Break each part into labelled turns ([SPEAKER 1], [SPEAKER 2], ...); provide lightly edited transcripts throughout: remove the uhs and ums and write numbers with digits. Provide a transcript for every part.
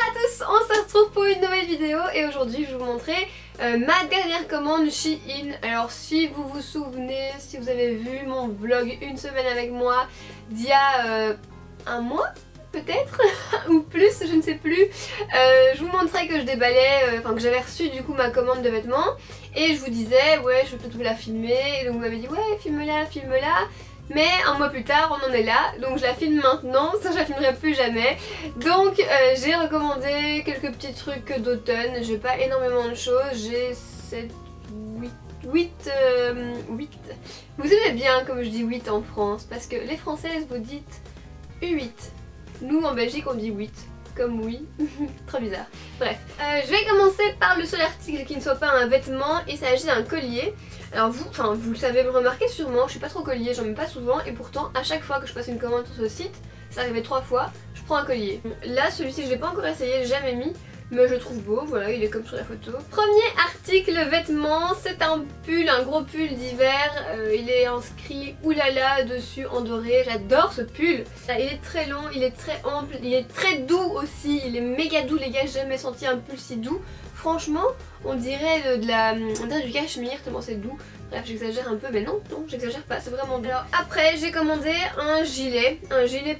[SPEAKER 1] à tous, on se retrouve pour une nouvelle vidéo et aujourd'hui je vais vous montrer ma dernière commande Shein. Alors si vous vous souvenez, si vous avez vu mon vlog une semaine avec moi d'il y a un mois peut-être ou plus, je ne sais plus, je vous montrais que je déballais, enfin que j'avais reçu du coup ma commande de vêtements et je vous disais ouais je vais peut-être vous la filmer et donc vous m'avez dit ouais filme-la, filme-la. Mais un mois plus tard on en est là, donc je la filme maintenant, ça je la filmerai plus jamais. Donc j'ai recommandé quelques petits trucs d'automne, j'ai pas énormément de choses, j'ai 7, 8. Vous aimez bien comme je dis 8 en France, parce que les françaises vous dites 8. Nous en Belgique on dit 8, comme oui, trop bizarre. Bref, je vais commencer par le seul article qui ne soit pas un vêtement, il s'agit d'un collier. Alors vous le savez, me remarquez sûrement, je suis pas trop collier, j'en mets pas souvent et pourtant à chaque fois que je passe une commande sur ce site, ça arrivait 3 fois, je prends un collier. Là celui-ci je l'ai pas encore essayé, jamais mis, mais je le trouve beau, voilà il est comme sur la photo. Premier article vêtement, c'est un pull, un gros pull d'hiver, il est inscrit oulala dessus en doré, j'adore ce pull. Il est très long, il est très ample, il est très doux aussi, il est méga doux les gars, j'ai jamais senti un pull si doux. Franchement, on dirait du cachemire tellement c'est doux. Bref, j'exagère un peu, mais non, j'exagère pas, c'est vraiment bien. Alors après, j'ai commandé un gilet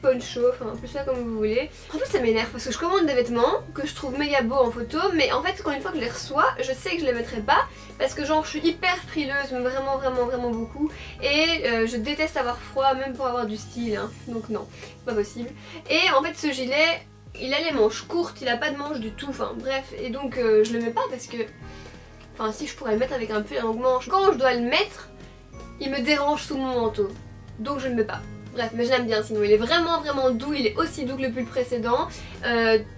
[SPEAKER 1] poncho, enfin plus ça comme vous voulez. En plus ça m'énerve parce que je commande des vêtements que je trouve méga beaux en photo, mais en fait quand une fois que je les reçois, je sais que je les mettrai pas parce que genre je suis hyper frileuse, mais vraiment beaucoup. Et je déteste avoir froid, même pour avoir du style, hein. Donc non, c'est pas possible. Et en fait ce gilet, il a les manches courtes, il a pas de manches du tout, enfin bref, et donc je le mets pas parce que, enfin si je pourrais le mettre avec un pull à longue manche, quand je dois le mettre, il me dérange sous mon manteau, donc je le mets pas. Bref, mais je l'aime bien sinon, il est vraiment doux, il est aussi doux que le pull précédent,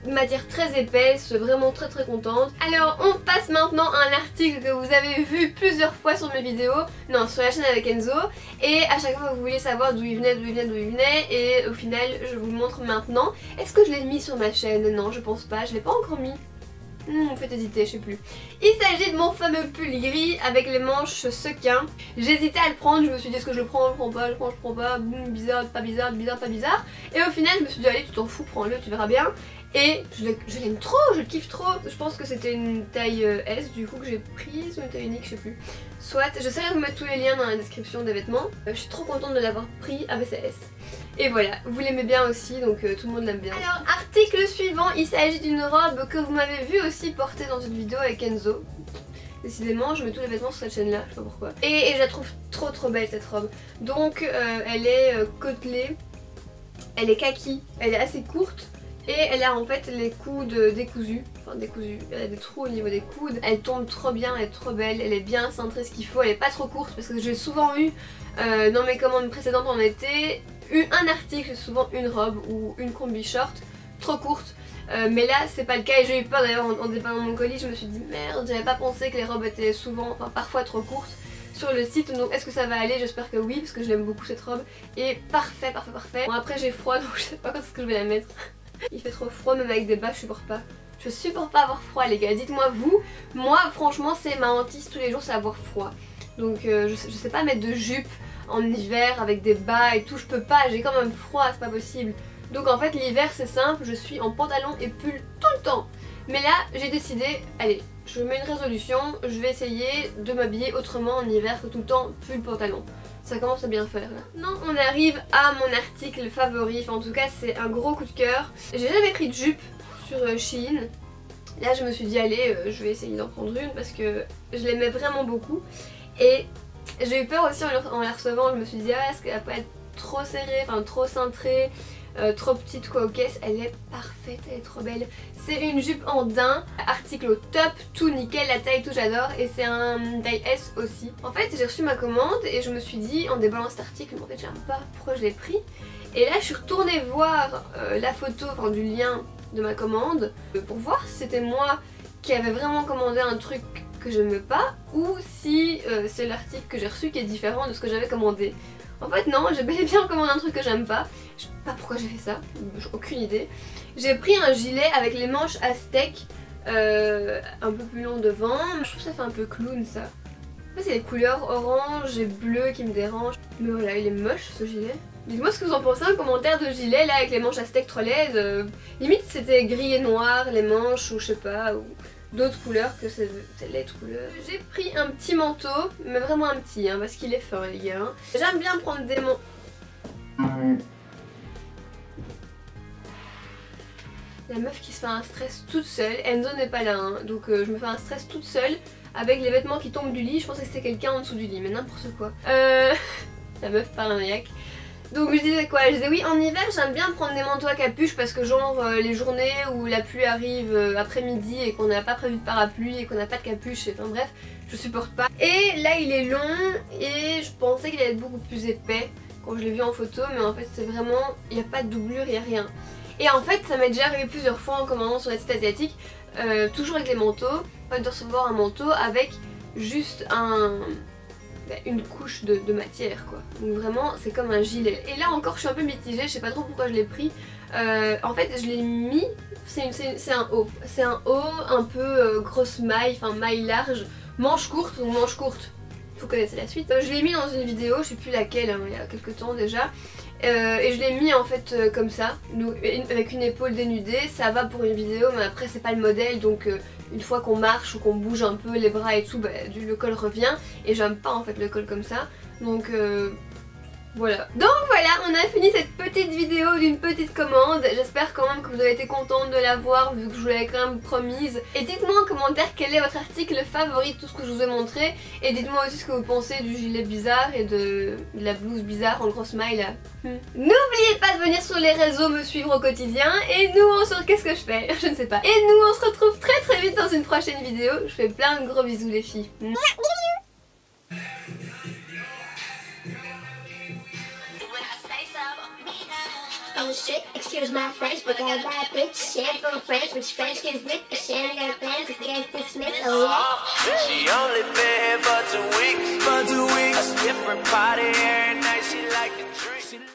[SPEAKER 1] matière très épaisse, vraiment très contente. Alors on passe maintenant à un article que vous avez vu plusieurs fois sur mes vidéos, non sur la chaîne avec Enzo, et à chaque fois vous vouliez savoir d'où il venait, et au final je vous le montre maintenant. Est-ce que je l'ai mis sur ma chaîne? Non je pense pas, je l'ai pas encore mis. Faites hésiter, je sais plus. Il s'agit de mon fameux pull gris avec les manches sequins. J'hésitais à le prendre, je me suis dit est-ce que je le prends, je le prends pas, je le prends, je prends pas, bizarre, pas bizarre, bizarre, pas bizarre. Et au final je me suis dit allez tu t'en fous, prends-le, tu verras bien. Et je l'aime trop, je le kiffe trop. Je pense que c'était une taille S du coup que j'ai prise ou une taille unique, je sais plus. Soit, j'essaierai de vous mettre tous les liens dans la description des vêtements. Je suis trop contente de l'avoir pris avec sa S. Et voilà, vous l'aimez bien aussi, donc tout le monde l'aime bien. Alors, article suivant, il s'agit d'une robe que vous m'avez vu aussi porter dans une vidéo avec Enzo. Décidément, je mets tous les vêtements sur cette chaîne là, je sais pas pourquoi. Et je la trouve trop belle cette robe. Donc, elle est côtelée, elle est kaki, elle est assez courte. Et elle a en fait les coudes décousus, enfin décousus, elle a des trous au niveau des coudes. Elle tombe trop bien, elle est trop belle, elle est bien cintrée ce qu'il faut, elle est pas trop courte parce que j'ai souvent eu dans mes commandes précédentes en été un article, souvent une robe ou une combi short trop courte. Mais là c'est pas le cas et j'ai eu peur d'ailleurs en déballant mon colis, je me suis dit merde, j'avais pas pensé que les robes étaient souvent, enfin parfois trop courtes sur le site, donc est-ce que ça va aller? J'espère que oui parce que je l'aime beaucoup cette robe et parfait. Bon après j'ai froid donc je sais pas quand est-ce que je vais la mettre. Il fait trop froid même avec des bas, je supporte pas. Je supporte pas avoir froid les gars, dites-moi vous. Moi franchement c'est ma hantise tous les jours, c'est avoir froid. Donc je sais pas mettre de jupe en hiver avec des bas et tout, je peux pas, j'ai quand même froid, c'est pas possible. Donc en fait l'hiver c'est simple, je suis en pantalon et pull tout le temps. Mais là j'ai décidé, allez, je mets une résolution, je vais essayer de m'habiller autrement en hiver que tout le temps pull pantalon. Ça commence à bien faire là. Non, on arrive à mon article favori, enfin en tout cas c'est un gros coup de cœur. J'ai jamais pris de jupe sur Shein. Là je me suis dit allez, je vais essayer d'en prendre une parce que je l'aimais vraiment beaucoup. Et j'ai eu peur aussi en la recevant, je me suis dit ah est-ce qu'elle va pas être trop serrée, enfin trop cintrée, trop petite quoi aux caisses. Elle est parfaite, elle est trop belle. C'est une jupe en daim, article au top, tout nickel, la taille tout j'adore et c'est un taille S aussi. En fait j'ai reçu ma commande et je me suis dit en déballant cet article, mais en fait j'aime pas pourquoi je l'ai pris. Et là je suis retournée voir la photo, enfin du lien de ma commande pour voir si c'était moi qui avait vraiment commandé un truc que je n'aime pas ou si c'est l'article que j'ai reçu qui est différent de ce que j'avais commandé. En fait non, j'ai bel et bien commandé un truc que j'aime pas. Je sais pas pourquoi j'ai fait ça, j'ai aucune idée. J'ai pris un gilet avec les manches à steak un peu plus long devant. Je trouve que ça fait un peu clown ça. En fait c'est les couleurs orange et bleu qui me dérangent. Mais voilà, il est moche ce gilet. Dites-moi ce que vous en pensez en commentaire de gilet là avec les manches à steak trop laides. Limite c'était gris et noir les manches ou je sais pas, ou d'autres couleurs que ces laides couleurs. J'ai pris un petit manteau, mais vraiment un petit hein, parce qu'il est fort les gars. Hein. J'aime bien prendre des manteaux. La meuf qui se fait un stress toute seule, Enzo n'est pas là hein, donc je me fais un stress toute seule avec les vêtements qui tombent du lit. Je pensais que c'était quelqu'un en dessous du lit mais n'importe quoi. La meuf paranoïaque. Donc je disais quoi? Je disais oui, en hiver j'aime bien prendre des manteaux à capuche parce que genre les journées où la pluie arrive après-midi et qu'on n'a pas prévu de parapluie et qu'on n'a pas de capuche, enfin bref, je supporte pas. Et là il est long et je pensais qu'il allait être beaucoup plus épais quand je l'ai vu en photo, mais en fait c'est vraiment, il n'y a pas de doublure, il n'y a rien. Et en fait ça m'est déjà arrivé plusieurs fois en commandant sur les sites asiatiques, toujours avec les manteaux, de recevoir un manteau avec juste une couche de matière quoi. Donc vraiment c'est comme un gilet. Et là encore je suis un peu mitigée, je sais pas trop pourquoi je l'ai pris. En fait je l'ai mis, c'est un haut. C'est un haut un peu grosse maille, enfin maille large, manche courte, donc manche courte. Faut connaître la suite. Je l'ai mis dans une vidéo, je sais plus laquelle, hein, il y a quelques temps déjà. Et je l'ai mis en fait comme ça, avec une épaule dénudée, ça va pour une vidéo mais après c'est pas le modèle donc une fois qu'on marche ou qu'on bouge un peu les bras et tout, bah, le col revient et j'aime pas en fait le col comme ça donc voilà. Donc voilà, on a fini cette petite vidéo d'une petite commande. J'espère quand même que vous avez été contente de la voir vu que je vous l'avais quand même promise. Et dites-moi en commentaire quel est votre article favori de tout ce que je vous ai montré. Et dites-moi aussi ce que vous pensez du gilet bizarre et de la blouse bizarre en grosse maille là. N'oubliez pas de venir sur les réseaux me suivre au quotidien. Et nous on se... Qu'est-ce que je fais? Je ne sais pas. Et nous on se retrouve très vite dans une prochaine vidéo. Je fais plein de gros bisous les filles.
[SPEAKER 2] Oh shit, excuse my French, but got a bad bitch. Shit from French, which French kids lit. She ain't got plans to get dismissed. Oh yeah.
[SPEAKER 3] She only been here for 2 weeks. A different party every night. She like to drink.